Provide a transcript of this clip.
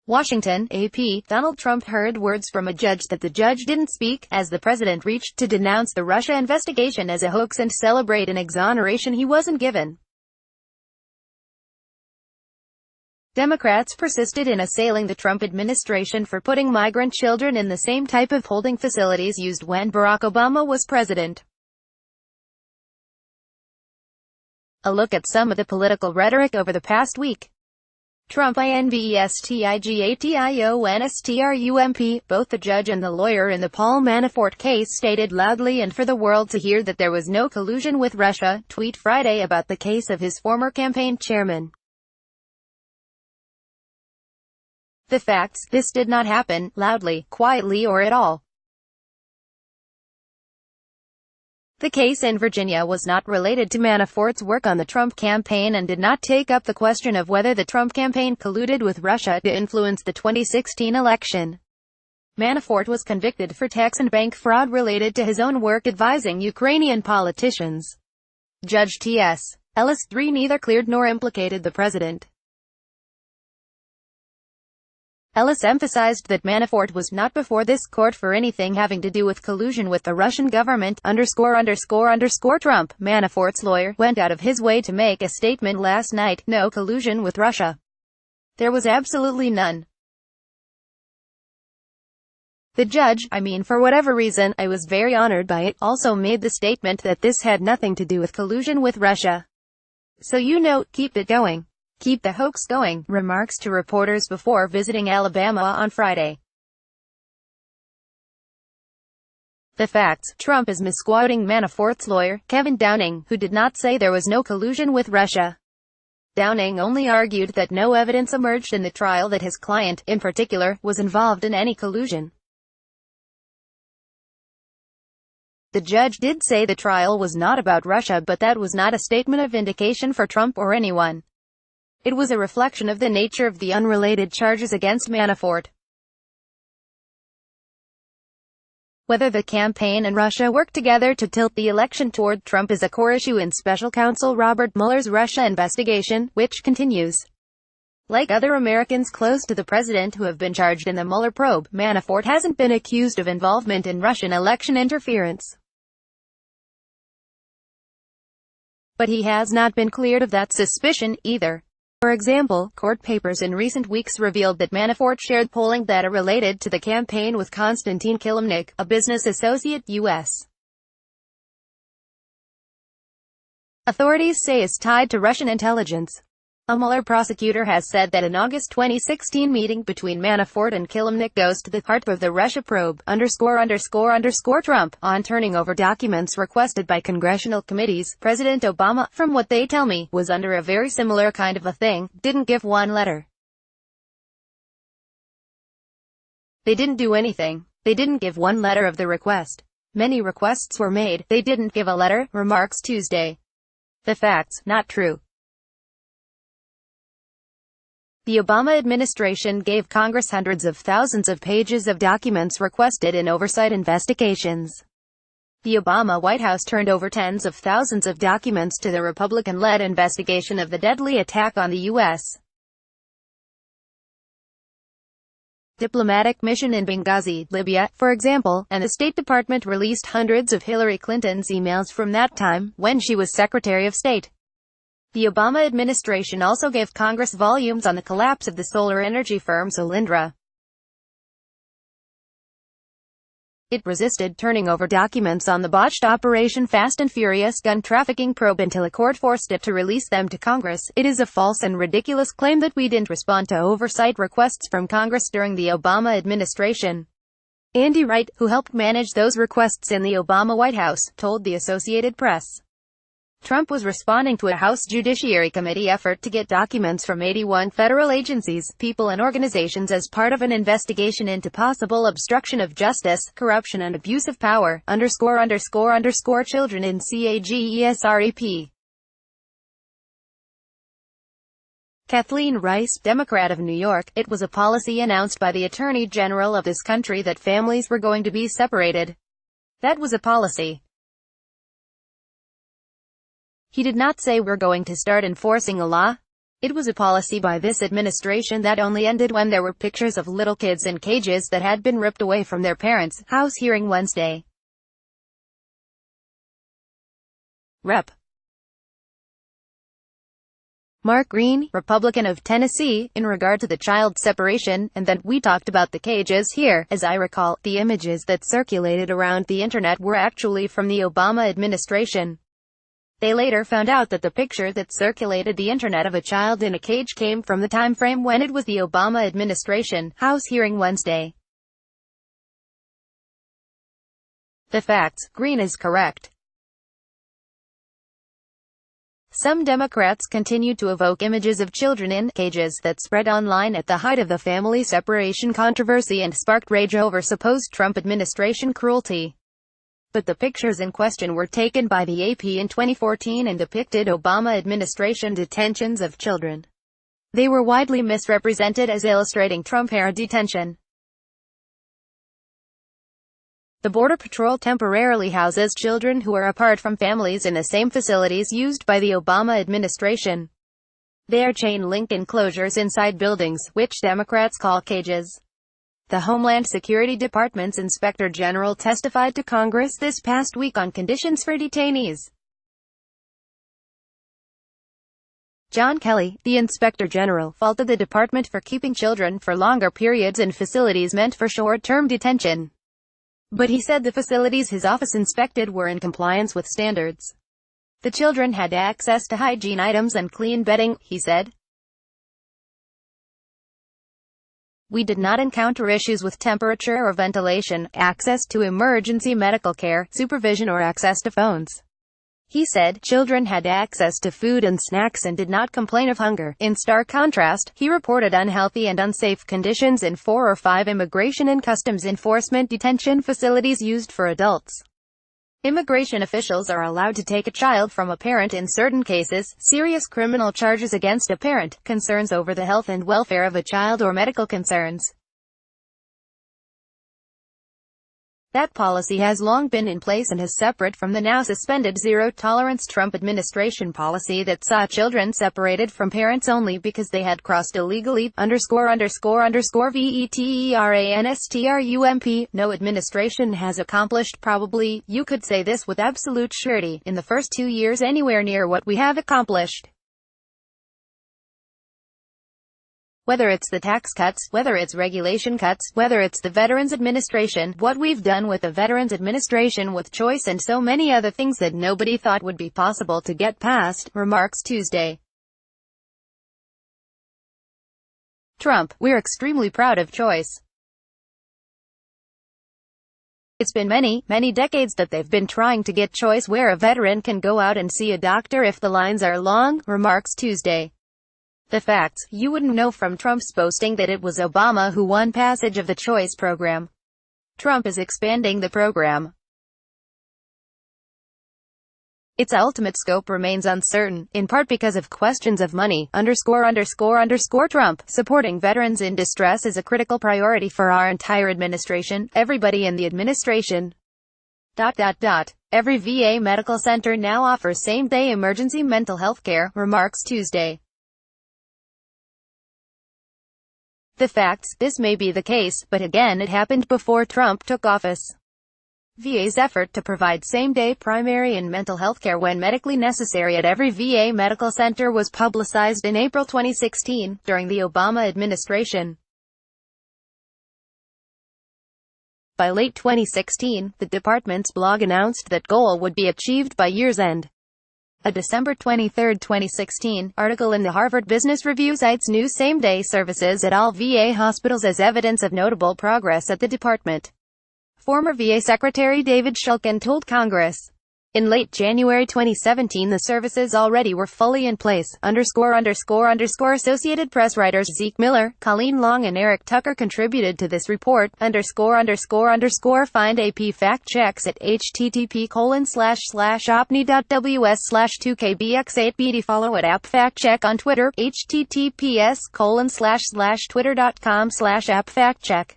Washington, AP. Donald Trump heard words from a judge that the judge didn't speak, as the president reached to denounce the Russia investigation as a hoax and celebrate an exoneration he wasn't given. Democrats persisted in assailing the Trump administration for putting migrant children in the same type of holding facilities used when Barack Obama was president. A look at some of the political rhetoric over the past week. Trump INVESTIGATIONSTRUMP, both the judge and the lawyer in the Paul Manafort case stated loudly and for the world to hear that there was no collusion with Russia, tweet Friday about the case of his former campaign chairman. The facts: this did not happen, loudly, quietly or at all. The case in Virginia was not related to Manafort's work on the Trump campaign and did not take up the question of whether the Trump campaign colluded with Russia to influence the 2016 election. Manafort was convicted for tax and bank fraud related to his own work advising Ukrainian politicians. Judge T.S. Ellis III neither cleared nor implicated the president. Ellis emphasized that Manafort was not before this court for anything having to do with collusion with the Russian government, ____. Trump, Manafort's lawyer, went out of his way to make a statement last night: no collusion with Russia. There was absolutely none. The judge, for whatever reason, I was very honored by it, also made the statement that this had nothing to do with collusion with Russia. So keep it going. Keep the hoax going, remarks to reporters before visiting Alabama on Friday. The facts: Trump is misquoting Manafort's lawyer, Kevin Downing, who did not say there was no collusion with Russia. Downing only argued that no evidence emerged in the trial that his client, in particular, was involved in any collusion. The judge did say the trial was not about Russia, but that was not a statement of vindication for Trump or anyone. It was a reflection of the nature of the unrelated charges against Manafort. Whether the campaign and Russia worked together to tilt the election toward Trump is a core issue in special counsel Robert Mueller's Russia investigation, which continues. Like other Americans close to the president who have been charged in the Mueller probe, Manafort hasn't been accused of involvement in Russian election interference. But he has not been cleared of that suspicion, either. For example, court papers in recent weeks revealed that Manafort shared polling data related to the campaign with Konstantin Kilimnik, a business associate U.S. authorities say is tied to Russian intelligence. A Mueller prosecutor has said that an August 2016 meeting between Manafort and Kilimnik goes to the heart of the Russia probe, ____ Trump, on turning over documents requested by congressional committees. President Obama, from what they tell me, was under a very similar kind of a thing, didn't give one letter. They didn't do anything. They didn't give one letter of the request. Many requests were made, they didn't give a letter, remarks Tuesday. The facts: not true. The Obama administration gave Congress hundreds of thousands of pages of documents requested in oversight investigations. The Obama White House turned over tens of thousands of documents to the Republican-led investigation of the deadly attack on the U.S. diplomatic mission in Benghazi, Libya, for example, and the State Department released hundreds of Hillary Clinton's emails from that time, when she was Secretary of State. The Obama administration also gave Congress volumes on the collapse of the solar energy firm Solyndra. It resisted turning over documents on the botched Operation Fast and Furious gun trafficking probe until a court forced it to release them to Congress. It is a false and ridiculous claim that we didn't respond to oversight requests from Congress during the Obama administration. Andy Wright, who helped manage those requests in the Obama White House, told the Associated Press. Trump was responding to a House Judiciary Committee effort to get documents from 81 federal agencies, people and organizations as part of an investigation into possible obstruction of justice, corruption and abuse of power, ____ children in CAGESREP. Kathleen Rice, Democrat of New York. It was a policy announced by the Attorney General of this country that families were going to be separated. That was a policy. He did not say we're going to start enforcing a law. It was a policy by this administration that only ended when there were pictures of little kids in cages that had been ripped away from their parents. House hearing Wednesday. Rep. Mark Green, Republican of Tennessee, in regard to the child separation, and then, we talked about the cages here. As I recall, the images that circulated around the internet were actually from the Obama administration. They later found out that the picture that circulated the internet of a child in a cage came from the time frame when it was the Obama administration. House hearing Wednesday. The facts. Green is correct. Some Democrats continued to evoke images of children in cages that spread online at the height of the family separation controversy and sparked rage over supposed Trump administration cruelty. But the pictures in question were taken by the AP in 2014 and depicted Obama administration detentions of children. They were widely misrepresented as illustrating Trump-era detention. The Border Patrol temporarily houses children who are apart from families in the same facilities used by the Obama administration. They are chain-link enclosures inside buildings, which Democrats call cages. The Homeland Security Department's Inspector General testified to Congress this past week on conditions for detainees. John Kelly, the Inspector General, faulted the department for keeping children for longer periods in facilities meant for short-term detention. But he said the facilities his office inspected were in compliance with standards. The children had access to hygiene items and clean bedding, he said. We did not encounter issues with temperature or ventilation, access to emergency medical care, supervision or access to phones. He said, children had access to food and snacks and did not complain of hunger. In stark contrast, he reported unhealthy and unsafe conditions in 4 or 5 immigration and customs enforcement detention facilities used for adults. Immigration officials are allowed to take a child from a parent in certain cases, serious criminal charges against a parent, concerns over the health and welfare of a child or medical concerns. That policy has long been in place and is separate from the now suspended zero-tolerance Trump administration policy that saw children separated from parents only because they had crossed illegally. ____VETERANSTRUMP. No administration has accomplished probably, you could say this with absolute surety, in the first 2 years anywhere near what we have accomplished. Whether it's the tax cuts, whether it's regulation cuts, whether it's the Veterans Administration, what we've done with the Veterans Administration with choice and so many other things that nobody thought would be possible to get past, remarks Tuesday. Trump, we're extremely proud of choice. It's been many decades that they've been trying to get choice where a veteran can go out and see a doctor if the lines are long, remarks Tuesday. The facts, you wouldn't know from Trump's boasting that it was Obama who won passage of the choice program. Trump is expanding the program. Its ultimate scope remains uncertain, in part because of questions of money. Trump, supporting veterans in distress is a critical priority for our entire administration, everybody in the administration. Every VA medical center now offers same-day emergency mental health care, remarks Tuesday. The facts, this may be the case, but again it happened before Trump took office. VA's effort to provide same-day primary and mental health care when medically necessary at every VA medical center was publicized in April 2016, during the Obama administration. By late 2016, the department's blog announced that goal would be achieved by year's end. A December 23, 2016, article in the Harvard Business Review cites new same-day services at all VA hospitals as evidence of notable progress at the department. Former VA Secretary David Shulkin told Congress. In late January 2017 the services already were fully in place. Associated Press writers Zeke Miller, Colleen Long and Eric Tucker contributed to this report. Find AP fact checks at http://opni.ws/2kbx8bd. Follow at App Fact Check on Twitter, https://twitter.com/appfactcheck.